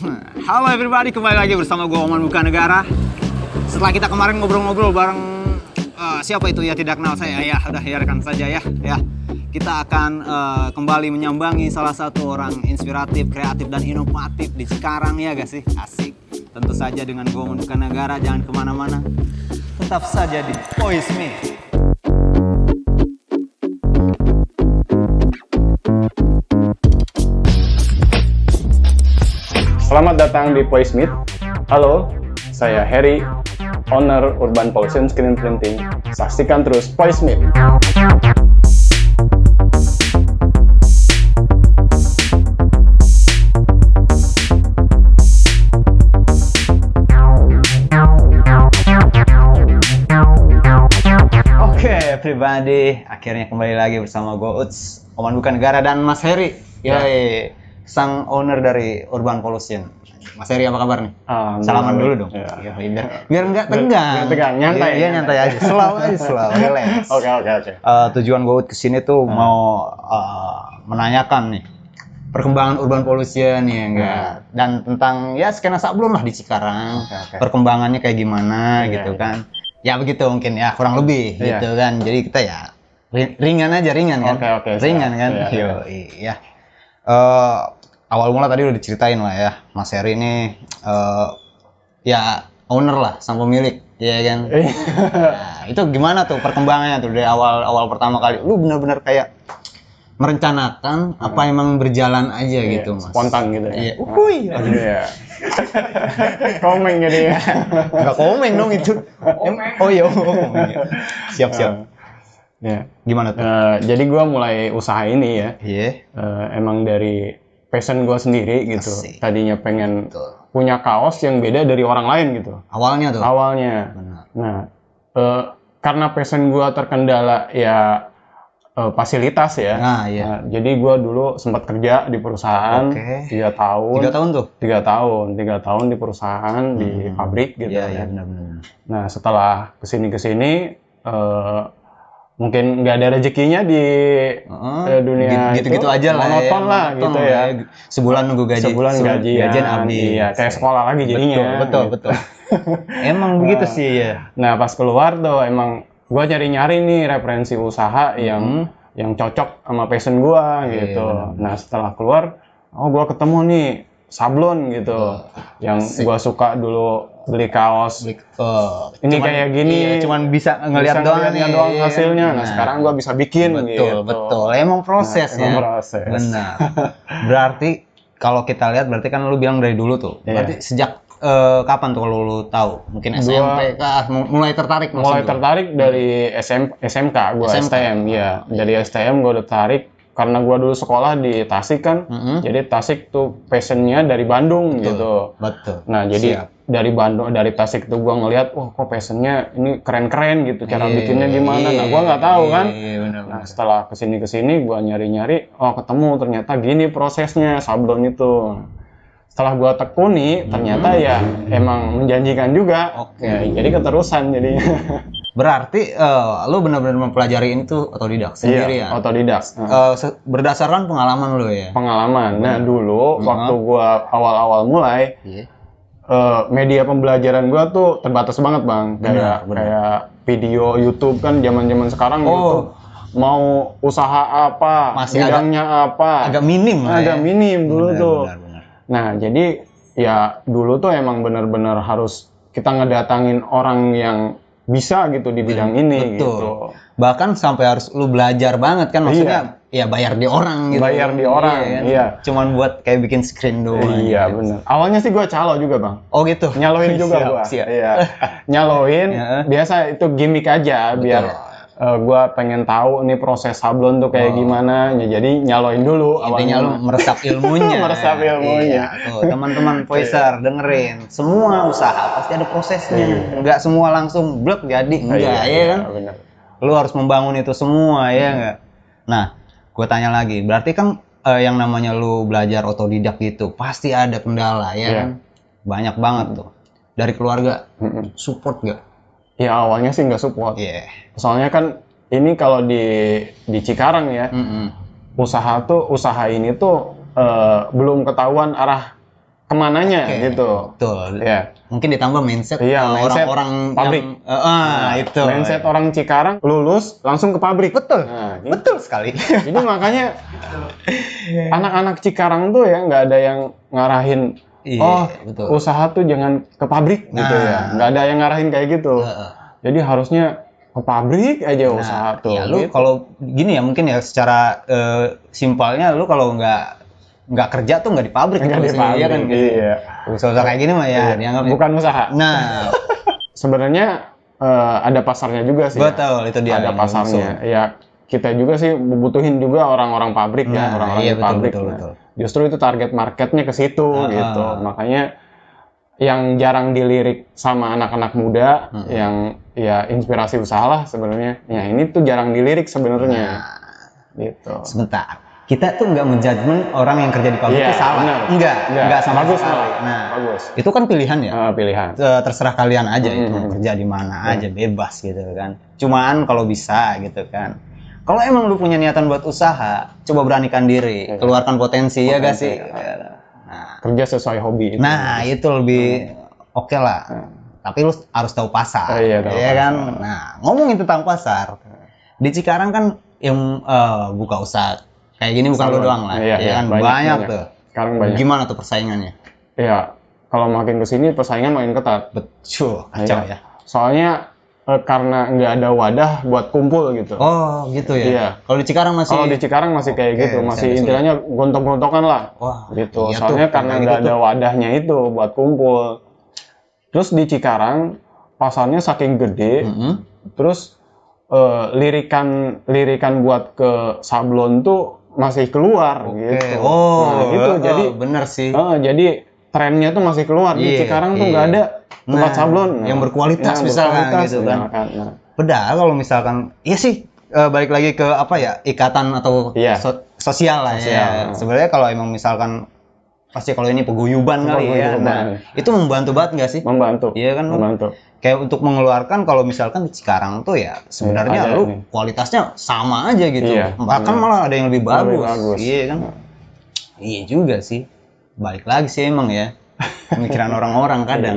Halo everybody, kembali lagi bersama gue Oman Bukan Negara. Setelah kita kemarin ngobrol-ngobrol bareng siapa itu ya, tidak kenal saya ya, udah biarkan saja ya. Kita akan kembali menyambangi salah satu orang inspiratif, kreatif dan inovatif di Cikarang ya gak sih? Asik. Tentu saja dengan gue Oman Bukan Negara, jangan kemana-mana. Tetap saja di Voice Me. Selamat datang di Voice Meet. Halo, saya Harry, owner Urban Pollution Screen Printing. Saksikan terus Voice Meet. Oke, everybody, akhirnya kembali lagi bersama gue Uts, Oman Bukan Negara dan Mas Harry. Yoi. Sang owner dari Urban Pollution. Mas Heri, apa kabar nih? Salaman dulu dong. Ya. Biar nggak tegang. Nyantai. Iya, nyantai aja. Slow, relax. Oke. Tujuan gue kesini tuh mau menanyakan nih perkembangan Urban Pollution ya enggak, dan tentang ya skena sablon lah di Cikarang. Perkembangannya kayak gimana gitu kan? Ya begitu mungkin ya, kurang lebih gitu kan. Jadi kita ya ringan kan? Oke. Ringan kan? Iya. Awal mula tadi udah diceritain lah ya, Mas Heri ini ya owner lah, sang pemilik, ya kan? Nah, itu gimana tuh perkembangannya tuh dari awal pertama kali? Lu benar-benar kayak merencanakan apa emang berjalan aja gitu, Mas? Spontan gitu ya? Iya. Iya. Komeng jadi ya? Nggak komeng dong itu. Oh iya, komeng. Siap. Ya. Gimana tuh? Jadi gue mulai usaha ini ya. Iya. Emang dari passion gue sendiri gitu. Asik. Tadinya pengen punya kaos yang beda dari orang lain gitu. Awalnya tuh? Awalnya. Benar. Nah, karena passion gue terkendala ya fasilitas ya. Nah, iya. Nah, jadi gue dulu sempat kerja di perusahaan 3 tahun. 3 tahun tuh? 3 tahun di perusahaan, di pabrik gitu. Iya, benar. Nah, setelah kesini mungkin nggak ada rezekinya di dunia gitu itu, aja lah, monoton lah gitu ya. Sebulan nunggu gajian habis. Iya, kayak sekolah lagi jadinya. Betul. Emang begitu sih ya. Nah, pas keluar tuh emang gua nyari nih referensi usaha yang cocok sama passion gua gitu. Nah, setelah keluar, gua ketemu nih sablon gitu, yang gua suka dulu beli kaos. Ini kayak gini, cuman bisa ngelihat doang hasilnya. Nah, sekarang gua bisa bikin gitu. Betul. Emang prosesnya. Benar. Berarti kalau kita lihat, berarti kan lu bilang dari dulu tuh. Berarti sejak kapan tuh kalau lu tahu? Mungkin SMP kah? Mulai tertarik maksud Mulai tertarik dari SMK, gua STM ya. Dari STM gua udah tertarik karena gua dulu sekolah di Tasik kan. Jadi Tasik tuh passionnya dari Bandung gitu. Betul. Nah, jadi dari Tasik tuh gua ngelihat, wah kok passionnya ini keren-keren gitu, cara bikinnya gimana. Nah, gua nggak tahu kan. Bener. Nah, setelah kesini gua nyari-nyari, ketemu ternyata gini prosesnya sablon itu. Setelah gua tekuni, ternyata ya emang menjanjikan juga. Ya, jadi keterusan jadinya. Berarti lu benar-benar mempelajari ini tuh otodidak sendiri ya? Otodidak. Berdasarkan pengalaman lu ya? Pengalaman. Nah, dulu waktu gua awal-awal mulai, media pembelajaran gua tuh terbatas banget, Bang. Kayak video YouTube kan zaman-zaman sekarang YouTube. Mau usaha apa, bidangnya apa. Agak minim lah ya? Agak minim dulu tuh. Benar. Nah, jadi ya dulu tuh emang benar-benar harus kita ngedatangin orang yang bisa gitu di bidang ini. Betul. Gitu. Bahkan sampai harus lu belajar banget kan, maksudnya ya bayar di orang gitu. Bayar di orang, iya. Cuman buat kayak bikin screen doang. Iya, benar. Awalnya sih gua calo juga, Bang. Oh gitu? Nyaloin juga gua. Iya. Nyaloin, biasa itu gimmick aja. Biar gua pengen tahu nih proses sablon tuh kayak gimana. Ya, jadi nyaloin dulu. Intinya lu meresap ilmunya. Iya. Tuh, teman-teman voicer dengerin. Semua usaha pasti ada prosesnya. Enggak semua langsung blok jadi. Enggak, ya kan? Bener. Lu harus membangun itu semua, ya enggak? Nah, gue tanya lagi. Berarti kan yang namanya lu belajar otodidak gitu, pasti ada kendala, ya kan? Banyak banget tuh. Dari keluarga, support gak? Ya awalnya sih nggak support. Soalnya kan ini kalau di Cikarang ya, usaha ini tuh belum ketahuan arah kemananya Oke, gitu. Betul. Ya. Mungkin ditambah mindset Iya, mindset orang-orang pabrik. itu. Mindset orang Cikarang lulus langsung ke pabrik. Betul. Nah, gitu. Betul sekali. Jadi makanya anak-anak Cikarang tuh ya nggak ada yang ngarahin, Iya, betul. usaha tuh jangan ke pabrik gitu ya. Nggak ada yang ngarahin kayak gitu. Jadi harusnya ke pabrik aja usaha tuh. Ya lu gitu. kalau gini ya mungkin ya secara simpelnya lu kalau nggak kerja tuh nggak di pabrik Nggak gitu di maksudnya, pabrik, ya kan gitu. iya. Usaha kayak gini mah ya dianggap bukan usaha. Nah, Sebenarnya ada pasarnya juga sih. betul itu dia. Ada yang pasarnya. maksud. Ya kita juga sih butuhin juga orang-orang pabrik ya, Nah, orang-orang iya, di betul, pabrik. betul, Nah, betul. Justru itu target marketnya ke situ gitu. Makanya yang jarang dilirik sama anak-anak muda, yang ya inspirasi usaha lah sebenarnya. Ya ini tuh jarang dilirik sebenarnya. Gitu. Sebentar. Kita tuh nggak menjudgment orang yang kerja di pabrik Iya, itu salah. benar. Enggak sama Bagus sekali. malah. Nah, Bagus. itu kan pilihan ya. Pilihan. Terserah kalian aja itu mau kerja di mana aja bebas gitu kan. Cuman kalau bisa gitu kan. Kalau emang lu punya niatan buat usaha, coba beranikan diri, keluarkan potensi ya gak sih? Nah, Kerja sesuai hobi. nah itu lebih oke lah. Tapi lu harus tahu pasar. Iya, tahu ya kan? pasar. Nah, ngomongin tentang pasar. Di Cikarang kan yang buka usaha kayak gini bukan lu doang lah. Iya, ya kan banyak, banyak banyak. tuh. Sekarang banyak. Gimana tuh persaingannya? Ya, kalau makin kesini persaingan makin ketat. Betul, kacau ya. Soalnya karena nggak ada wadah buat kumpul gitu. Oh, gitu ya. Iya. Kalau di Cikarang masih Kalau di Cikarang masih kayak Oke, gitu, masih bisa, istilahnya gontok-gontokan lah. Wah, Gitu. iya Soalnya tuh, karena kayak nggak gitu ada wadahnya itu buat kumpul. Terus di Cikarang pasarnya saking gede, terus lirikan buat ke sablon tuh masih keluar gitu. Oh, nah, gitu. Jadi bener sih. jadi trennya tuh masih keluar. Di Iya, Cikarang tuh iya. nggak ada tempat Nah, sablon yang berkualitas misalkan gitu kan. Nah, Padahal kalau misalkan, iya sih balik lagi ke apa ya, ikatan atau Iya. sosial lah Sosial. ya. Sebenarnya kalau emang misalkan pasti kalau ini peguyuban kali ya. Peguyuban. Nah, itu membantu banget nggak sih? membantu. Iya kan, Membantu. kayak untuk mengeluarkan kalau misalkan di Cikarang tuh ya sebenarnya ada lu nih. kualitasnya sama aja gitu. Iya, Bahkan benar. malah ada yang lebih bagus. bagus. Iya kan? Iya juga sih. Balik lagi sih emang ya. Pemikiran orang-orang kadang.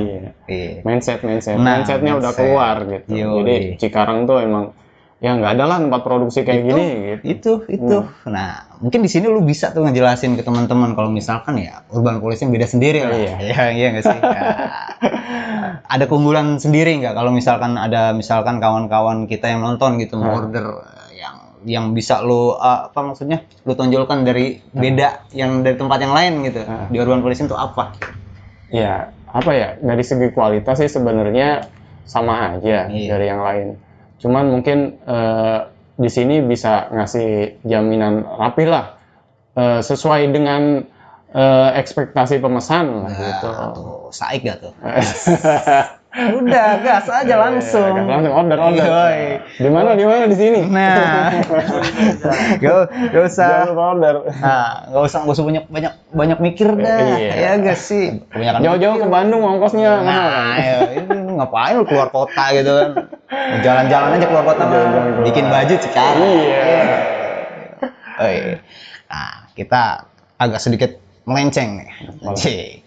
Iya. Mindsetnya Nah, udah mindset. keluar gitu. Yoi. Jadi Cikarang tuh emang ya nggak ada lah tempat produksi kayak gini gitu. Itu. Nah, mungkin di sini lu bisa tuh ngejelasin ke teman-teman kalau misalkan ya urban policing beda sendiri lah. Iya nggak sih? Ya. Ada keunggulan sendiri nggak kalau misalkan ada kawan-kawan kita yang nonton gitu mau order yang bisa lu apa maksudnya lu tonjolkan dari beda yang dari tempat yang lain gitu di urban policing itu apa? Ya apa ya, dari segi kualitas sih sebenarnya sama aja dari yang lain. Cuman mungkin di sini bisa ngasih jaminan rapi lah, sesuai dengan ekspektasi pemesan lah gitu. Tuh, saik gak tuh? Udah gas aja langsung. Langsung order. Yoi. Di mana di sini? Nah, gak usah. Jangan lupa order. Nah, gak usah banyak mikir dah. Iya. Ya gak sih. Kebanyakan Jauh-jauh ke Bandung ongkosnya mahal. Nah, ya, ini ngapain lu keluar kota gitu kan? Mau jalan-jalan aja keluar kota mah. Bikin baju Cikarang. Iya. Oh, iya. Nah, kita agak sedikit melenceng nih. Cik.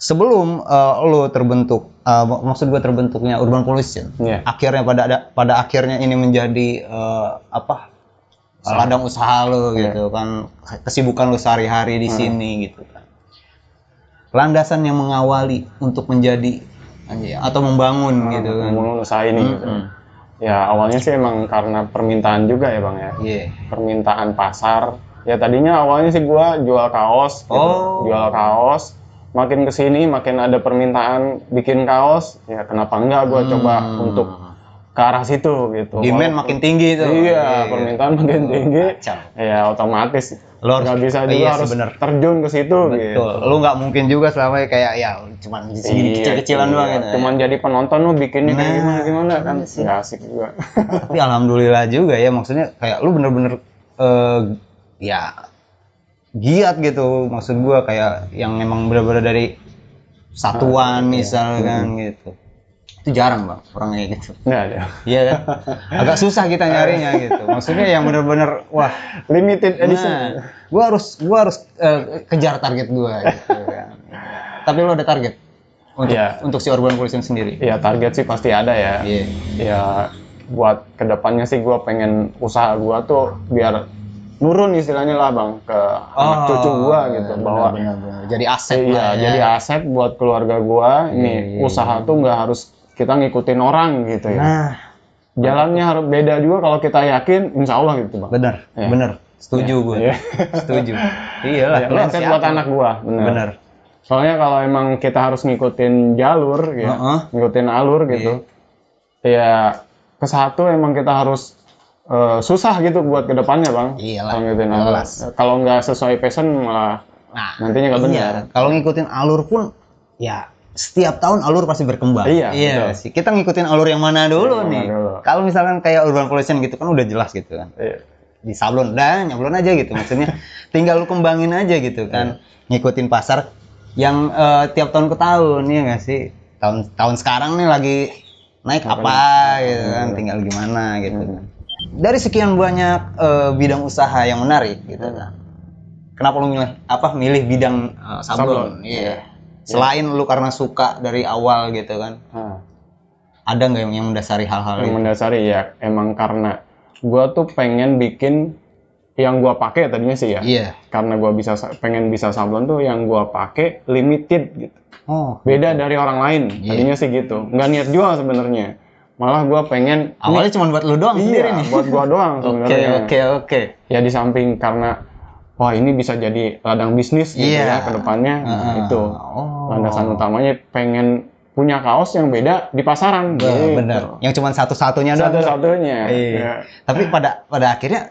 Sebelum lo terbentuk, maksud gue terbentuknya urban policing, akhirnya pada akhirnya ini menjadi ladang usaha lo gitu kan, kesibukan lo sehari-hari di sini gitu kan. Landasan yang mengawali untuk menjadi atau membangun gitu kan. Membangun usaha ini gitu. Ya awalnya sih emang karena permintaan juga ya Bang ya. Permintaan pasar. Ya tadinya awalnya sih gua jual kaos gitu. Jual kaos. Makin kesini makin ada permintaan bikin kaos, ya kenapa enggak gue coba untuk ke arah situ gitu. Demand makin tinggi tuh. Iya, permintaan makin tinggi. Ya otomatis lo nggak bisa juga harus terjun ke situ. Betul. Gitu. Lu nggak mungkin juga selama kayak ya cuman segini kecil-kecilan doang gitu. Cuman jadi penonton lu bikinnya kayak gimana kan nggak asik juga. Tapi alhamdulillah juga ya, maksudnya kayak lu bener-bener ya giat gitu, maksud gua kayak yang emang benar-benar dari satuan misalkan gitu. Itu jarang Bang orang kayak gitu. Nggak ada. Iya kan? Agak susah kita nyarinya gitu. Maksudnya yang benar-benar wah limited edition. Gua harus kejar target gua gitu kan. Tapi lo ada target untuk Iya. untuk si Urban Pollution sendiri? Ya target sih pasti ada ya. Iya. Ya buat kedepannya sih gue pengen usaha gue tuh biar nurun istilahnya lah bang ke anak cucu gue gitu, bahwa benar. Jadi aset iya lah ya. jadi aset buat keluarga gue. Ini Iya. usaha tuh nggak harus kita ngikutin orang gitu ya. Nah, Jalannya harus beda juga kalau kita yakin, insya Allah gitu bang. benar, Iya. benar. Setuju gue. Iya. Setuju. Iyalah, Ya, lo aset buat anak gue, bener. Benar. Soalnya kalau emang kita harus ngikutin jalur ya, Heeh. ngikutin alur gitu, ya ke satu emang kita harus susah gitu buat kedepannya bang. Iyalah, Kalau ngikutin alur. jelas. Kalau nggak sesuai passion malah Nah, nantinya nggak benar. iya. Kalau ngikutin alur pun, ya setiap tahun alur pasti berkembang. Iya, betul. sih. Kita ngikutin alur yang mana dulu Yang mana nih. dulu. Kalau misalkan kayak Urban Pollution gitu kan udah jelas gitu kan. Iya. Di sablon dan nyablon aja gitu. Maksudnya tinggal lu kembangin aja gitu kan. Ngikutin pasar yang tiap tahun ke tahun ya nggak sih? Tahun sekarang nih lagi naik apa gitu kan, tinggal gimana gitu kan. Dari sekian banyak bidang usaha yang menarik gitu kan. Kenapa lu milih bidang sablon? Sablon. Iya. Selain lu karena suka dari awal gitu kan. Nah, Ada nggak yang mendasari hal-hal yang itu? mendasari ya emang karena gua tuh pengen bikin yang gua pakai tadinya sih ya. Iya. Karena gua pengen bisa sablon tuh yang gua pakai limited gitu. Oh, Beda dari orang lain. Tadinya sih gitu. Nggak niat jual sebenarnya. Malah gua pengen awalnya cuma buat lu doang sendiri iya, nih. buat gua doang sebenarnya. Oke. Ya di samping karena wah ini bisa jadi ladang bisnis gitu Iya. ya ke depannya. Itu Oh. landasan utamanya pengen punya kaos yang beda di pasaran. Gitu. Bener. Yang cuma satu-satunya doang. Satu-satunya. Iya. Ya. Tapi pada akhirnya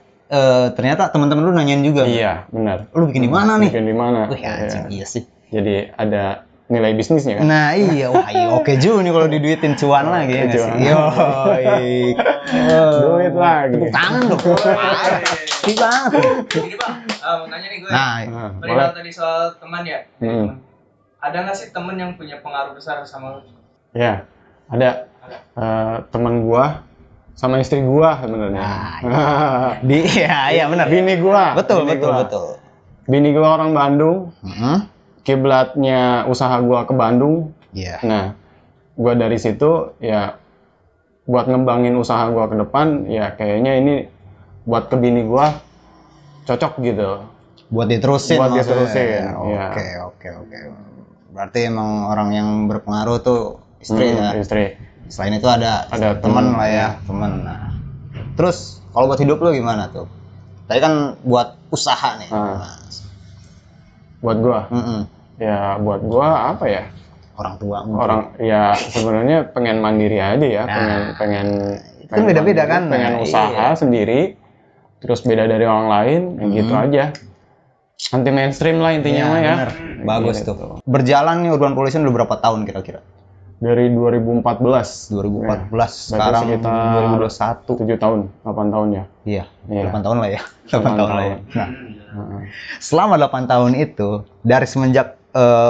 ternyata teman-teman lu nanyain juga. Iya, benar. Lu bikin di mana nih? Bikin di mana? Wih, anjing, iya sih. Jadi ada nilai bisnisnya kan? Nah iya, wah iya, oke juga nih kalau diduitin cuan lagi ya nggak sih? Cuan. Yoi. Duit lagi. Tepuk tangan dong. Asik banget. Ini bang, mau nanya nih gue. Nah, Nah, Perihal boleh. tadi soal teman ya. Hmm. Ada nggak sih temen yang punya pengaruh besar sama lu? Ya, ada teman gua sama istri gua sebenarnya. iya benar. Bini gua. Betul. Bini gua orang Bandung. Heeh. Kiblatnya usaha gua ke Bandung. Iya. Nah, gua dari situ ya buat ngembangin usaha gua ke depan ya kayaknya ini buat ke bini gua cocok gitu. Buat diterusin. Buat maksudnya. diterusin, iya. Oke. Berarti emang orang yang berpengaruh tuh istri ya. Istri. Selain itu ada teman lah ya, teman. Nah. Terus kalau buat hidup lu gimana tuh? Tadi kan buat usaha nih. Ah. Buat gua. Mm-mm. Ya buat gua apa ya? Orang tua mungkin. Orang ya sebenarnya pengen mandiri aja ya, Nah, pengen kan beda-beda mandiri, kan? pengen Nah, usaha iya. sendiri, terus beda dari orang lain, ya gitu aja. Anti mainstream lah intinya mah ya. bener. Bagus Gitu. tuh. Berjalan nih Urban Pollution udah berapa tahun kira-kira? Dari 2014, 2014, berarti sekarang sekitar 2021. 7 tahun, 8 tahun ya. Iya, Iya. 8 tahun lah ya. 8 tahun lah ya. tahun. Nah, Heeh. selama 8 tahun itu, dari semenjak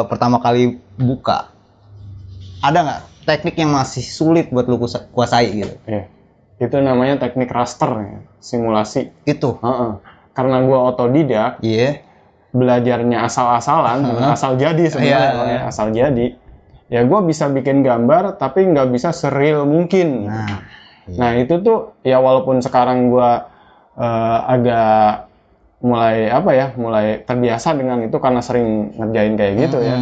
pertama kali buka, ada nggak teknik yang masih sulit buat lu kuasai gitu? Iya. Itu namanya teknik raster ya, simulasi. Itu. Heeh. Karena gua otodidak, Iya. belajarnya asal-asalan, asal jadi sebenarnya, Iya. asal jadi. Ya gue bisa bikin gambar, tapi nggak bisa seril mungkin. Nah itu tuh ya walaupun sekarang gue agak mulai terbiasa dengan itu karena sering ngerjain kayak gitu ya.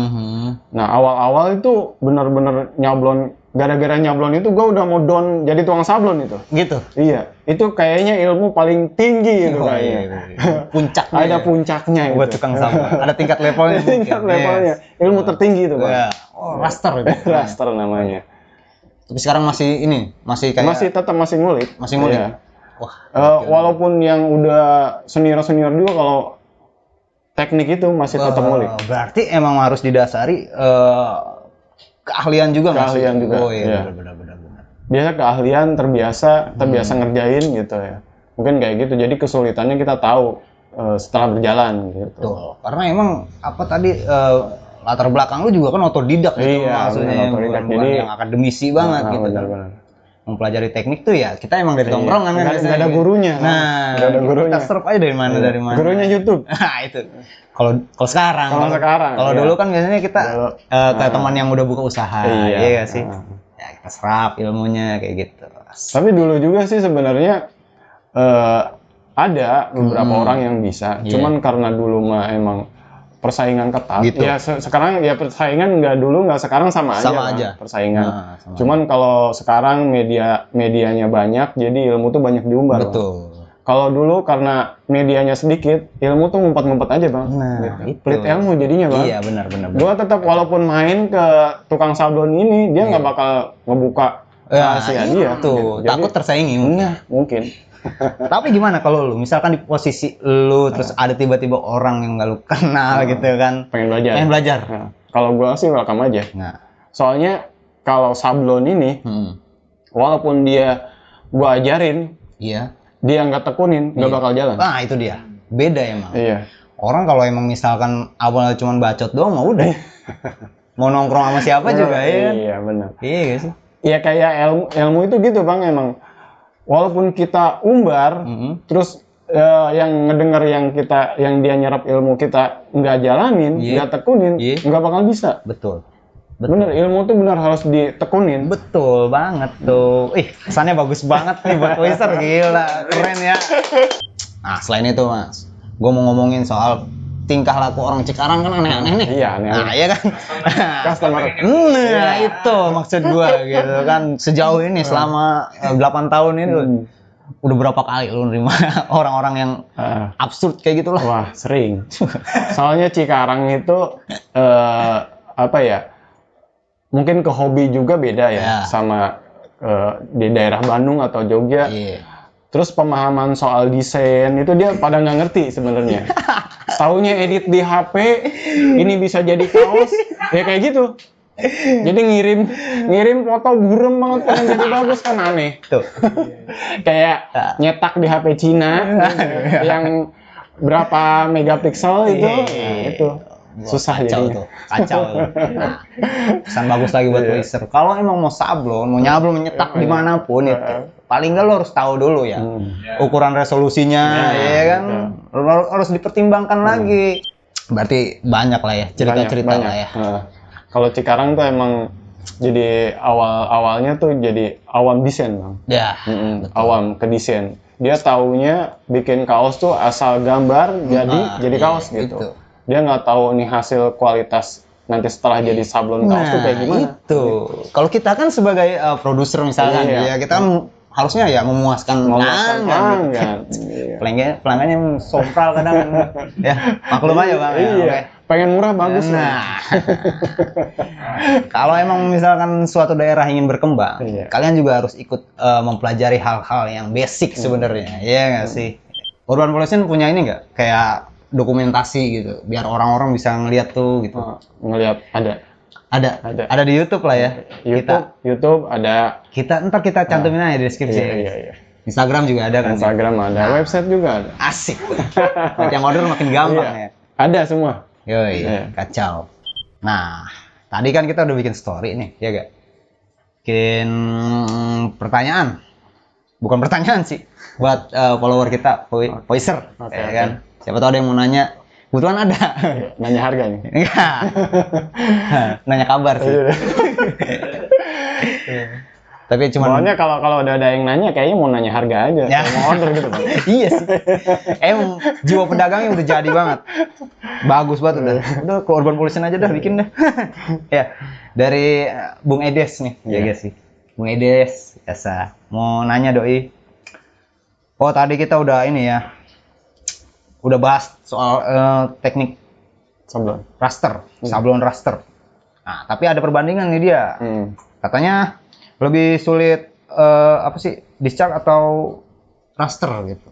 Nah awal-awal itu bener-bener nyablon, gara-gara nyablon itu gue udah mau down jadi tukang sablon itu. Gitu. Iya, itu kayaknya ilmu paling tinggi itu kayaknya. Puncaknya. Ada ya. puncaknya itu. Buat tukang sablon. Ada tingkat levelnya. Tingkat levelnya. Ilmu tertinggi itu, Bang. Ya. Oh, raster itu. Raster namanya. Tapi sekarang masih kayak Masih ngulik. Masih ngulik? Iya. Wah. Walaupun yang udah senior-senior juga kalau teknik itu masih tetap ngulik. Berarti emang harus didasari keahlian juga Mas? Keahlian juga, Oh iya, iya. benar. Biasa keahlian, terbiasa ngerjain gitu ya. Mungkin kayak gitu. Jadi kesulitannya kita tahu setelah berjalan gitu. Betul. Karena emang apa tadi latar belakang lu juga kan otodidak gitu Iya, maksudnya benar, otodidak. bukan Jadi yang akademisi banget gitu. Benar-benar. mempelajari teknik tuh ya kita emang dari tongkrongan kan. Nggak ada gurunya. Nah, nggak ada gurunya. kita serap aja dari mana. Gurunya YouTube. Nah, itu. Kalau sekarang. Kalau iya. dulu kan biasanya kita Dulu, ke teman yang udah buka usaha, iya gak sih? Ya kita serap ilmunya kayak gitu. Tapi dulu juga sih sebenarnya ada beberapa orang yang bisa. Iya. Cuman karena dulu mah emang persaingan ketat. Gitu. Ya sekarang ya persaingan nggak sekarang sama aja. Sama kan, aja. persaingan. Sama Cuman kalau sekarang medianya banyak, jadi ilmu tuh banyak diumbar. Bang. Betul. Kalau dulu karena medianya sedikit, ilmu tuh ngumpet-ngumpet aja bang. Nah, gitu. Pelit ilmu jadinya bang. Iya benar. Gua tetap walaupun main ke tukang sablon ini, dia nggak bakal ngebuka rahasia dia. Tuh, Jadi, takut tersaingi. mungkin. Tapi gimana kalau lu, misalkan di posisi lu, terus ada tiba-tiba orang yang nggak lu kenal gitu kan, Pengen belajar. Nah, kalau gua sih welcome aja. Nah, Soalnya kalau sablon ini, walaupun gua ajarin, iya. dia nggak tekunin, nggak bakal jalan. Nah itu dia, beda emang. Iya. Orang kalau emang misalkan awalnya cuma bacot doang, mau udah. Mau nongkrong sama siapa juga ya kan? Iya benar. Iya gak sih? Ya kayak ilmu itu gitu bang, emang walaupun kita umbar, terus yang ngedenger yang dia nyerap ilmu kita nggak jalanin, nggak tekunin, nggak bakal bisa. Betul. Bener, ilmu tuh benar harus ditekunin. Betul banget tuh. Ih, kesannya bagus banget nih buat Poiser, gila, keren ya. Nah, selain itu mas, gue mau ngomongin soal tingkah laku orang Cikarang kan aneh-aneh nih. Iya, aneh-aneh. Nah, iya kan? Customer. Nah, itu maksud gue gitu kan. Sejauh ini selama 8 tahun itu udah berapa kali lu nerima orang-orang yang absurd kayak gitu lah? Wah, sering. Soalnya Cikarang itu apa ya? Mungkin ke hobi juga beda ya sama di daerah Bandung atau Jogja. Terus pemahaman soal desain itu dia pada nggak ngerti sebenarnya. Taunya edit di HP, ini bisa jadi kaos, ya kayak gitu. Jadi ngirim foto burem banget pengen jadi bagus kan aneh. Tuh. Kayak nyetak di HP Cina yang berapa megapiksel itu, itu. Susah kacau jadinya. tuh, kacau tuh. Nah, pesan bagus lagi buat Poiser. Kalau emang mau sablon, mau nyablon, menyetak dimanapun itu, paling nggak lo harus tahu dulu ya ukuran resolusinya, ya kan, harus dipertimbangkan lagi. Berarti banyak lah ya cerita-cerita lah ya. Kalau Cikarang tuh emang jadi awalnya tuh jadi awam desain bang. Ya. Awam ke desain. Dia taunya bikin kaos tuh asal gambar jadi kaos gitu. Dia nggak tahu nih hasil kualitas nanti setelah jadi sablon kaos tuh kayak gimana. Itu. Kalau kita kan sebagai produser misalkan, ya kita kan harusnya ya memuaskan pelanggan. Pelanggannya sompral kadang, ya maklum aja bang. Iya. Pengen murah bagus. Nah, kalau emang misalkan suatu daerah ingin berkembang, kalian juga harus ikut mempelajari hal-hal yang basic sebenarnya, ya nggak sih? Urban Pollution punya ini nggak? Kayak dokumentasi gitu, biar orang-orang bisa ngeliat tuh gitu. Ngeliat ada di YouTube lah ya. YouTube ada. Ntar kita cantumin aja di deskripsi. Iya. Instagram juga ada kan? Instagram ada, website juga ada. Asik. Makin order makin gampang ya. Ada semua. Yoi, kacau. Nah, tadi kan kita udah bikin story nih, ya gak? Bikin pertanyaan. Bukan pertanyaan sih, buat follower kita, Poiser, ya kan? Siapa tahu ada yang mau nanya, kebetulan ada. Nanya harga nih? Enggak. Nanya kabar sih. Tapi cuma soalnya kalau udah ada yang nanya kayaknya mau nanya harga aja, mau order gitu kan. Iya sih. Emang jiwa pedagangnya udah jadi banget. Bagus banget udah ke Urban Pollution aja dah bikin dah. Ya, dari Bung Edes nih, ya guys sih. Bung Edes, biasa. Mau nanya doi. Oh, tadi kita udah ini ya. Udah bahas soal teknik sablon raster. Nah, tapi ada perbandingan nih dia. Katanya lebih sulit discharge atau raster gitu?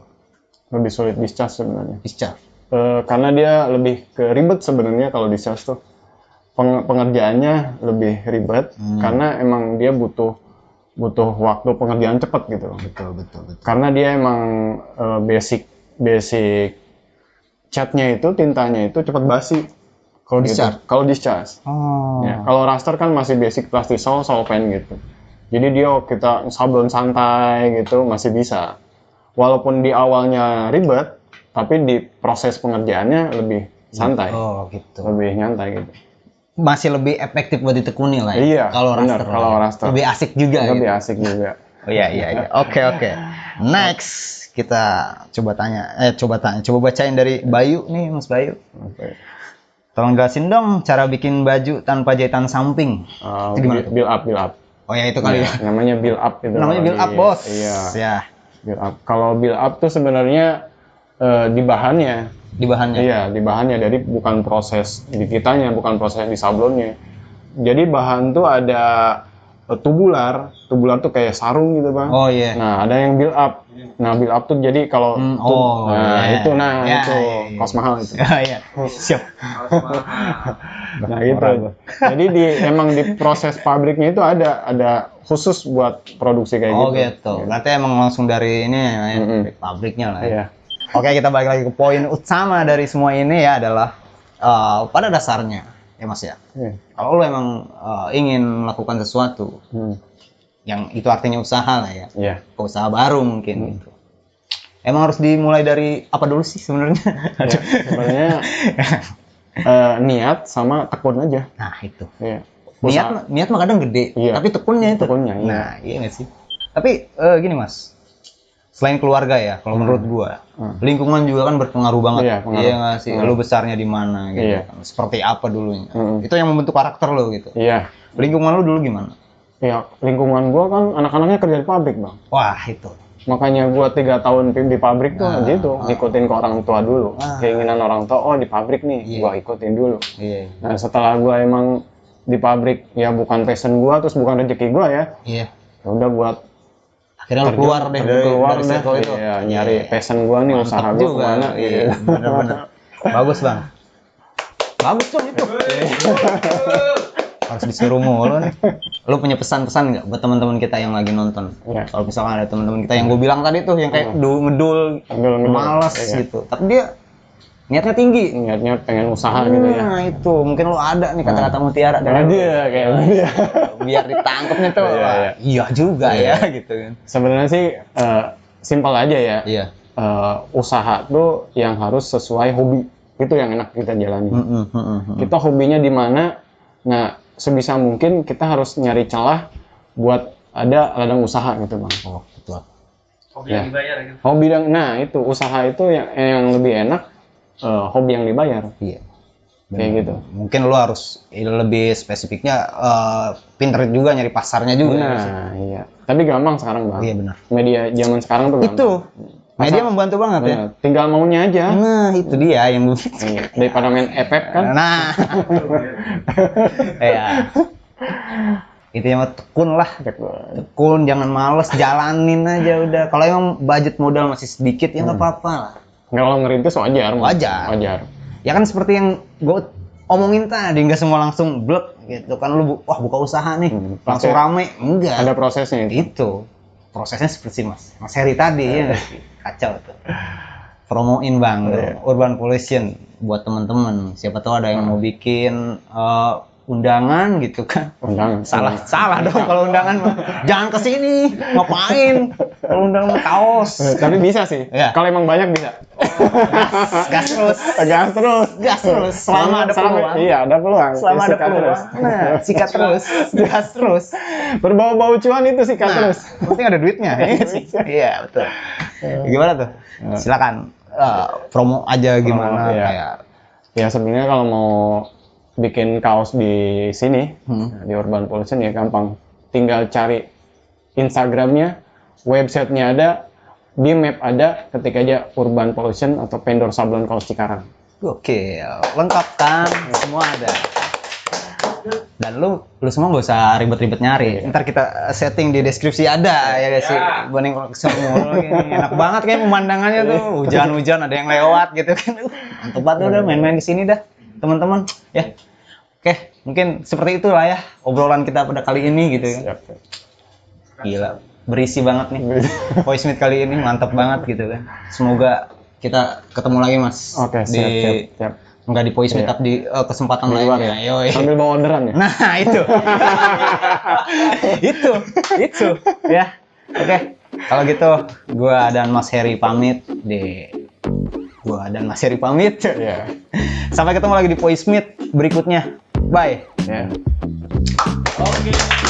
Lebih sulit discharge sebenarnya. Discharge. Karena dia lebih ke ribet sebenarnya kalau discharge tuh. Pengerjaannya lebih ribet karena emang dia butuh waktu pengerjaan cepat gitu. Betul. Karena dia emang basic catnya itu, tintanya itu cepat basi. Kalau discharge? Kalau discharge. Oh. Ya, kalau raster kan masih basic plastisol, solvent gitu. Jadi dia kita sablon santai gitu masih bisa. Walaupun di awalnya ribet, tapi di proses pengerjaannya lebih santai, Oh gitu. lebih nyantai gitu. Masih lebih efektif buat ditekuni lah ya. Iya, Kalau benar, raster. kalau raster. Lebih asik juga. Lebih gitu. asik juga. Oh iya. Oke. Next kita coba bacain dari Bayu nih, Mas Bayu. Oke. Tolong jelasin dong cara bikin baju tanpa jahitan samping. Itu gimana tuh? Build up. Oh ya itu kali ya. Namanya build up itu. Namanya kalau build up, di- Bos. Iya. Ya, Build up. Kalau build up tuh sebenarnya di bahannya. di bahannya. Iya, di bahannya. Jadi bukan proses di kitanya, bukan proses di sablonnya. Jadi bahan tuh ada tubular. Tubular tuh kayak sarung gitu, Bang. Oh iya. Nah, ada yang build up. Nah, build up tuh jadi kalau iya. itu Iya, itu iya. kos mahal itu. Iya. Siap. Nah, gitu. Jadi emang di proses pabriknya itu ada khusus buat produksi kayak Oh gitu. gitu. Berarti emang langsung dari ini ya, dari pabriknya lah ya. Iya. Oke, kita balik lagi ke poin utama dari semua ini ya adalah pada dasarnya ya Mas ya. Iya. Kalau lo emang ingin melakukan sesuatu yang itu artinya usaha lah ya. Iya. Usaha baru mungkin gitu. Emang harus dimulai dari apa dulu sih sebenarnya? Ya, sebenarnya niat sama tekun aja. Nah, itu. Iya. Niat mah kadang gede, Iya. tapi tekunnya itu. Tekunnya, iya. Nah, iya nggak sih? Tapi gini Mas, selain keluarga ya, kalau menurut gua, lingkungan juga kan berpengaruh banget. Iya, pengaruh. Iya nggak sih? Lu besarnya di mana gitu, Iya. kan. Seperti apa dulunya? Itu yang membentuk karakter lo gitu. Iya. Lingkungan lu dulu gimana? Ya, lingkungan gua kan anak-anaknya kerja di pabrik, Bang. Wah, itu. Makanya gua 3 tahun di pabrik tuh gitu, ngikutin ke orang tua dulu. Keinginan orang tua, oh di pabrik nih, Iya. gua ikutin dulu. Iya. Nah, setelah gua emang di pabrik ya bukan passion gua, terus bukan rezeki gua ya. Iya. Ya udah gua Akhirnya lu keluar deh keluar dari deh. circle itu. Iya, nyari passion gua nih, Mantap usaha gua juga. kemana. Iya, bener-bener. Bagus bang. Bagus dong itu. Harus disuruh mulu nih. Lu punya pesan-pesan nggak buat teman-teman kita yang lagi nonton? Iya. Kalau misalkan ada teman-teman kita yang gue bilang tadi tuh yang kayak ngedul, Ngedul, malas iya. gitu. Tapi dia niatnya tinggi. Niatnya pengen usaha gitu ya. Nah itu mungkin lu ada nih kata-kata mutiara Nah, dari lu. dia kayak dia. Biar ditangkapnya tuh. Iya, iya. Iya juga ya gitu kan. Sebenarnya sih simpel aja ya. Iya. Usaha tuh yang harus sesuai hobi. Itu yang enak kita jalani. Kita hobinya di mana? Nah, sebisa mungkin kita harus nyari celah buat ada ladang usaha gitu, Bang. Oh betul. Hobi yang dibayar gitu. Hobi nah itu usaha itu yang lebih enak hobi yang dibayar. Iya. Kayak gitu. Mungkin lo harus lebih spesifiknya pinter juga nyari pasarnya juga. Nah, iya. Tapi gampang sekarang, Bang. Iya benar. Media zaman sekarang tuh gampang. Itu media membantu banget ya. Bener. Tinggal maunya aja. Nah itu dia yang Iya. Daripada main epep kan. Nah, ya. Itu yang tekun lah. Tekun, jangan males, jalanin aja udah. Kalau emang budget modal masih sedikit ya nggak apa-apa lah. Kalau ngerintis wajar. Bang. Wajar. Ya kan seperti yang gue omongin tadi, nggak semua langsung blek gitu kan lu wah buka usaha nih langsung pasti rame enggak. Ada prosesnya itu. Itu prosesnya seperti Mas Heri tadi ya nggak sih? Kacau tuh. Promoin bang Urban Pollution buat teman-teman. Siapa tahu ada yang mau bikin undangan gitu kan. Undangan. Salah dong kalau undangan mah. Jangan kesini, ngapain? Kalau undangan mah kaos. Tapi bisa sih. Iya. Kalau emang banyak bisa. Gas terus. Gas terus. Selama ada peluang. Iya, ada peluang. Selama ada Sikat peluang. terus. Nah, sikat terus. Gas terus. Berbau-bau cuan itu sikat Nah, terus. penting ada duitnya. Iya, betul. Gimana tuh? Silakan promo aja gimana Iya. kayak. Ya sebenarnya kalau mau bikin kaos di sini di Urban Pollution ya gampang. Tinggal cari Instagramnya, websitenya ada, di map ada, ketik aja Urban Pollution atau vendor sablon kaos Cikarang. Oke, lengkap kan? Semua ada. Dan lu semua nggak usah ribet-ribet nyari. Ntar kita setting di deskripsi ada ya guys sih. Banding semua enak banget kayak pemandangannya tuh. Hujan-hujan ada yang lewat gitu kan. Mantep banget udah main-main di sini dah, teman-teman. Ya. Oke, mungkin seperti itulah ya obrolan kita pada kali ini gitu kan. Gila, berisi banget nih. Voice Meet kali ini mantap banget gitu kan. Semoga kita ketemu lagi Mas Oke, di siap. Nggak di voice meet Iya. up di kesempatan Di luar lainnya. ya. Yoi. Sambil bawa orderan ya. Nah, itu. itu ya. Oke. Kalau gitu gua dan Mas Heri pamit. Iya. Sampai ketemu lagi di voice meet berikutnya. Bye. Ya. Oke.